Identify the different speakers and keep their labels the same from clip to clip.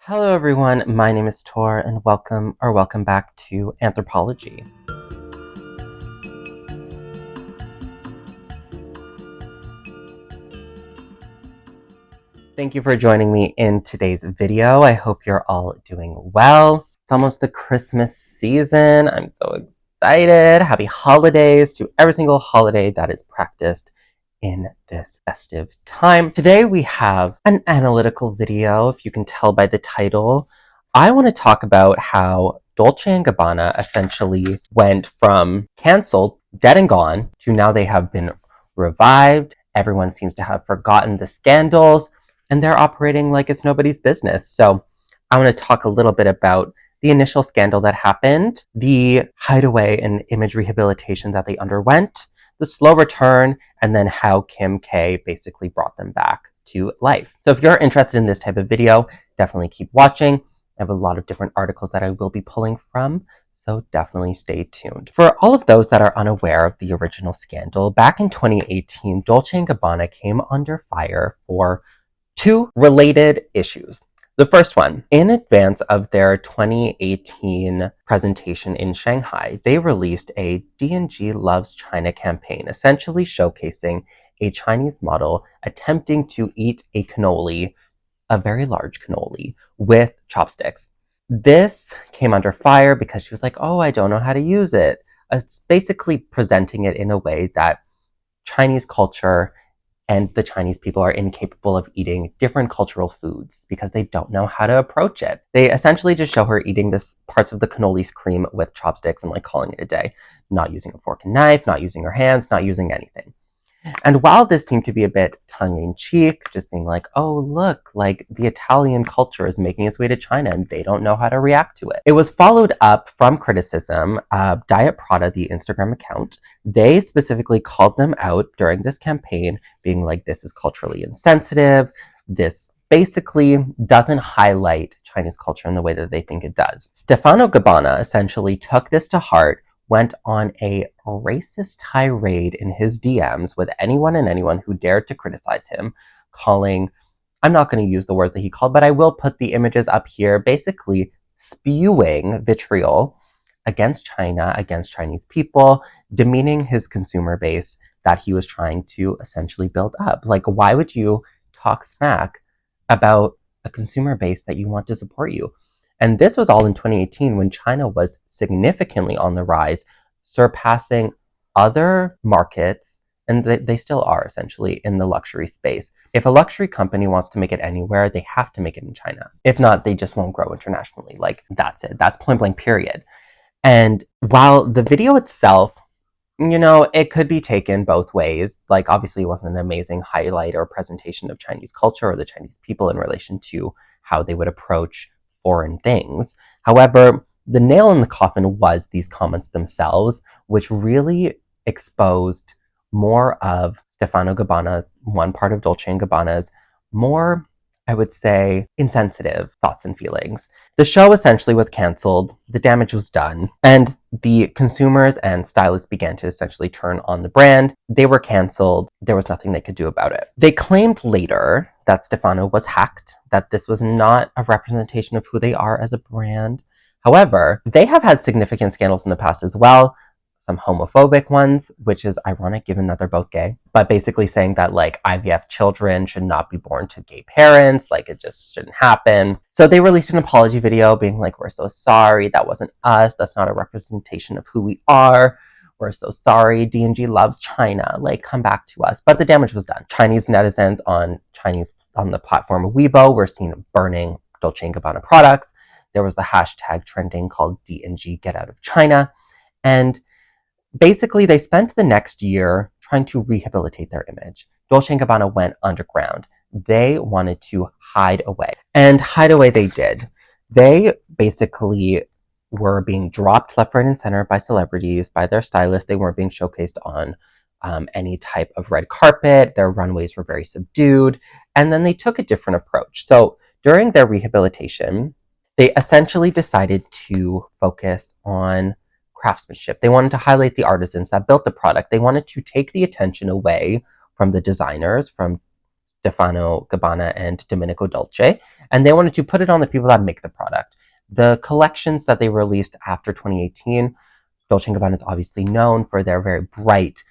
Speaker 1: Hello everyone, my name is Thor and welcome back to Anthropology. Thank you for joining me in today's video. I hope you're all doing well. It's almost the Christmas season. I'm so excited. Happy holidays to every single holiday that is practiced in this festive time. Today we have an analytical video, if you can tell by the title. I want to talk about how Dolce & Gabbana essentially went from canceled, dead and gone, to now they have been revived. Everyone seems to have forgotten the scandals, and they're operating like it's nobody's business. So I want to talk a little bit about the initial scandal that happened, the hideaway and image rehabilitation that they underwent, the slow return, and then how Kim K basically brought them back to life. So if you're interested in this type of video, definitely keep watching. I have a lot of different articles that I will be pulling from, so definitely stay tuned. For all of those that are unaware of the original scandal, back in 2018, Dolce & Gabbana came under fire for two related issues. The first one, in advance of their 2018 presentation in Shanghai, they released a D&G Loves China campaign, essentially showcasing a Chinese model attempting to eat a cannoli, a very large cannoli, with chopsticks. This came under fire because she was like, oh, I don't know how to use it. It's basically presenting it in a way that Chinese culture and the Chinese people are incapable of eating different cultural foods because they don't know how to approach it. They essentially just show her eating this parts of the cannoli cream with chopsticks and like calling it a day, not using a fork and knife, not using her hands, not using anything. And while this seemed to be a bit tongue-in-cheek, just being like, oh, look, like the Italian culture is making its way to China and they don't know how to react to it. It was followed up from criticism. Diet Prada, the Instagram account, they specifically called them out during this campaign, being like, this is culturally insensitive. This basically doesn't highlight Chinese culture in the way that they think it does. Stefano Gabbana essentially took this to heart, went on a racist tirade in his DMs with anyone and anyone who dared to criticize him, calling, I'm not going to use the word that he called, but I will put the images up here, basically spewing vitriol against China, against Chinese people, demeaning his consumer base that he was trying to essentially build up. Like, why would you talk smack about a consumer base that you want to support you? And this was all in 2018 when China was significantly on the rise, surpassing other markets, and they still are essentially in the luxury space. If a luxury company wants to make it anywhere, they have to make it in China. If not, they just won't grow internationally. Like, that's it. That's point blank, period. And while the video itself, it could be taken both ways. Like, obviously, it wasn't an amazing highlight or presentation of Chinese culture or the Chinese people in relation to how they would approach foreign things. However, the nail in the coffin was these comments themselves, which really exposed more of Stefano Gabbana, one part of Dolce & Gabbana's more, I would say, insensitive thoughts and feelings. The show essentially was canceled, the damage was done, and the consumers and stylists began to essentially turn on the brand. They were canceled. There was nothing they could do about it. They claimed later that Stefano was hacked, that this was not a representation of who they are as a brand. However, they have had significant scandals in the past as well, some homophobic ones, which is ironic given that they're both gay, but basically saying that like IVF children should not be born to gay parents, like it just shouldn't happen. So they released an apology video being like, we're so sorry, that wasn't us, that's not a representation of who we are. We're so sorry, D&G loves China, like come back to us. But the damage was done. Chinese netizens on the platform Weibo were seen burning Dolce & Gabbana products. There was the hashtag trending called D&G Get Out of China. And basically, they spent the next year trying to rehabilitate their image. Dolce & Gabbana went underground. They wanted to hide away. And hide away they did. They basically were being dropped left, right, and center by celebrities, by their stylists. They weren't being showcased on any type of red carpet. Their runways were very subdued. And then they took a different approach. So during their rehabilitation, they essentially decided to focus on craftsmanship. They wanted to highlight the artisans that built the product. They wanted to take the attention away from the designers, from Stefano Gabbana and Domenico Dolce, and they wanted to put it on the people that make the product. The collections that they released after 2018, Dolce & Gabbana is obviously known for their very bright,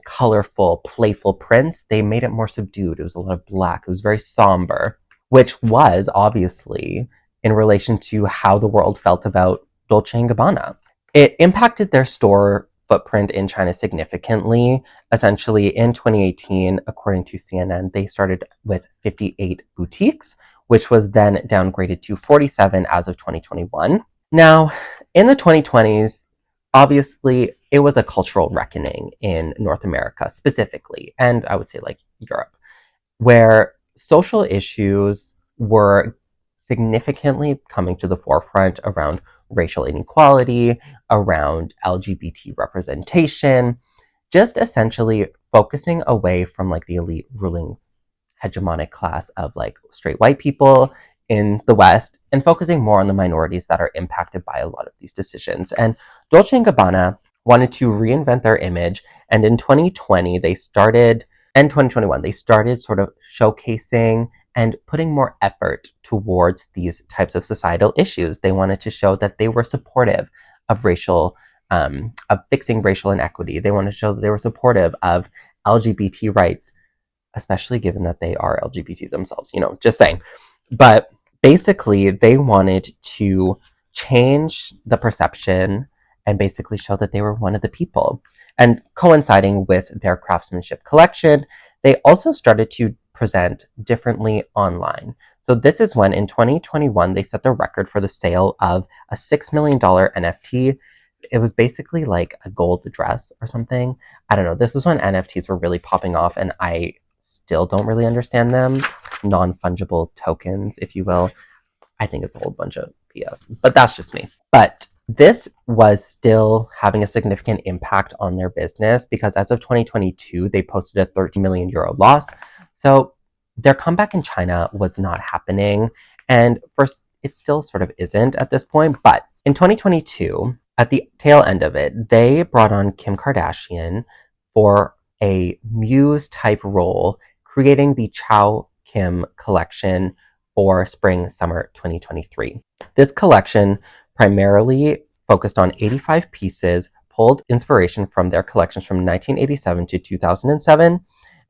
Speaker 1: colorful, playful prints. They made it more subdued. It was a lot of black. It was very somber, which was obviously in relation to how the world felt about Dolce & Gabbana. It impacted their store footprint in China significantly. Essentially, in 2018, according to CNN, they started with 58 boutiques, which was then downgraded to 47 as of 2021. Now, in the 2020s, obviously, it was a cultural reckoning in North America specifically, and I would say like Europe, where social issues were significantly coming to the forefront around racial inequality, around LGBT representation, just essentially focusing away from like the elite ruling hegemonic class of like straight white people in the West and focusing more on the minorities that are impacted by a lot of these decisions. And Dolce & Gabbana wanted to reinvent their image, and in 2020 they started, and 2021 they started sort of showcasing and putting more effort towards these types of societal issues. They wanted to show that they were supportive of of fixing racial inequity. They wanted to show that they were supportive of LGBT rights, especially given that they are LGBT themselves, just saying. But basically, they wanted to change the perception and basically show that they were one of the people. And coinciding with their craftsmanship collection, they also started to present differently online. So this is when in 2021, they set the record for the sale of a $6 million NFT. It was basically like a gold dress or something. I don't know. This is when NFTs were really popping off, and I still don't really understand them. Non-fungible tokens, if you will. I think it's a whole bunch of BS, but that's just me. But this was still having a significant impact on their business because as of 2022, they posted a 30 million euro loss. So their comeback in China was not happening. And first, it still sort of isn't at this point. But in 2022, at the tail end of it, they brought on Kim Kardashian for a muse type role, creating the Ciao Kim collection for spring summer 2023. This collection primarily focused on 85 pieces, pulled inspiration from their collections from 1987 to 2007,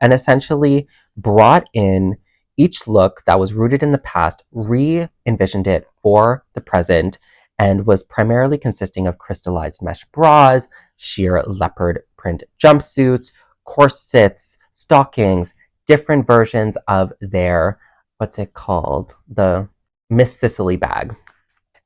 Speaker 1: and essentially brought in each look that was rooted in the past, re-envisioned it for the present, and was primarily consisting of crystallized mesh bras, sheer leopard print jumpsuits, corsets, stockings, different versions of their, what's it called? The Miss Sicily bag.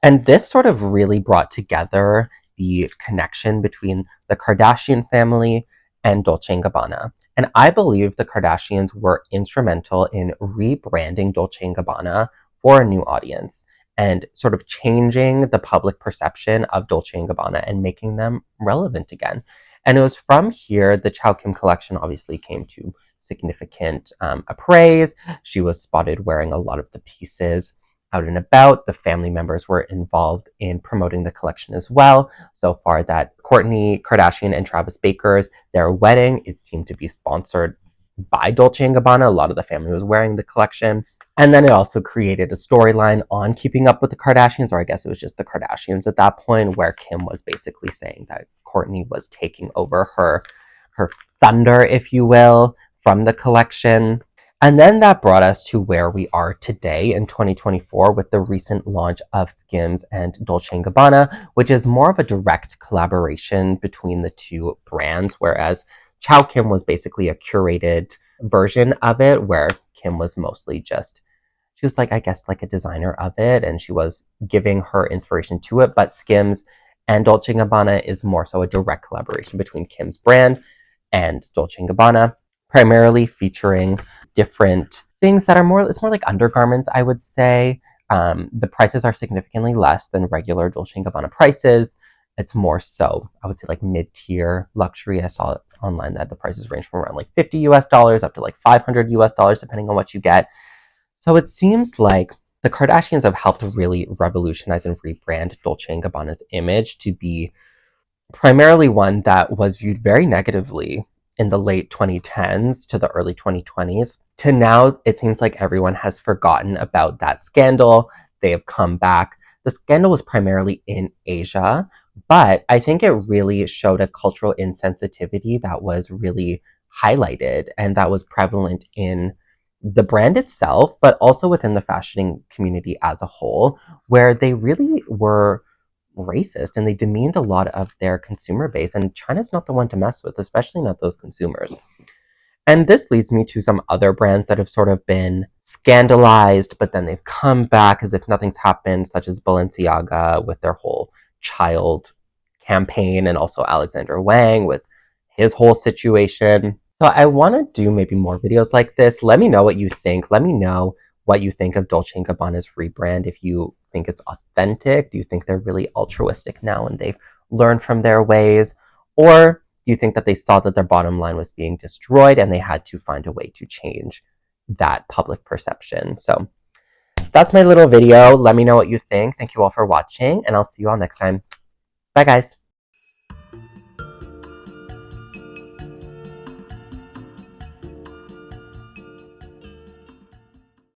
Speaker 1: And this sort of really brought together the connection between the Kardashian family and Dolce & Gabbana. And I believe the Kardashians were instrumental in rebranding Dolce & Gabbana for a new audience and sort of changing the public perception of Dolce & Gabbana and making them relevant again. And it was from here the Ciao Kim collection obviously came to significant appraise. She was spotted wearing a lot of the pieces out and about. The family members were involved in promoting the collection as well. So far that Kourtney Kardashian and Travis Barkers, their wedding, it seemed to be sponsored by Dolce & Gabbana. A lot of the family was wearing the collection. And then it also created a storyline on keeping up with the Kardashians, or I guess it was just the Kardashians at that point, where Kim was basically saying that Kourtney was taking over her thunder, if you will, from the collection. And then that brought us to where we are today in 2024 with the recent launch of Skims and Dolce & Gabbana, which is more of a direct collaboration between the two brands, whereas Ciao Kim was basically a curated version of it, where Kim was mostly just, she was like, I guess, like a designer of it, and she was giving her inspiration to it. But Skims and Dolce & Gabbana is more so a direct collaboration between Kim's brand and Dolce & Gabbana, primarily featuring different things that are more, it's more like undergarments, I would say. The prices are significantly less than regular Dolce & Gabbana prices. It's more so, I would say, like mid-tier luxury. I saw online that the prices range from around like $50 US up to like $500 US, depending on what you get. So it seems like the Kardashians have helped really revolutionize and rebrand Dolce & Gabbana's image to be primarily one that was viewed very negatively in the late 2010s to the early 2020s to now, it seems like everyone has forgotten about that scandal. They have come back. The scandal was primarily in Asia, but I think it really showed a cultural insensitivity that was really highlighted and that was prevalent in the brand itself, but also within the fashioning community as a whole, where they really were racist and they demeaned a lot of their consumer base. And China's not the one to mess with, especially not those consumers. And this leads me to some other brands that have sort of been scandalized, but then they've come back as if nothing's happened, such as Balenciaga with their whole child campaign, and also Alexander Wang with his whole situation. So I want to do maybe more videos like this. Let me know what you think. Let me know what you think of Dolce & Gabbana's rebrand. If you think it's authentic, do you think they're really altruistic now and they've learned from their ways? Or do you think that they saw that their bottom line was being destroyed and they had to find a way to change that public perception? So that's my little video. Let me know what you think. Thank you all for watching, and I'll see you all next time. Bye, guys.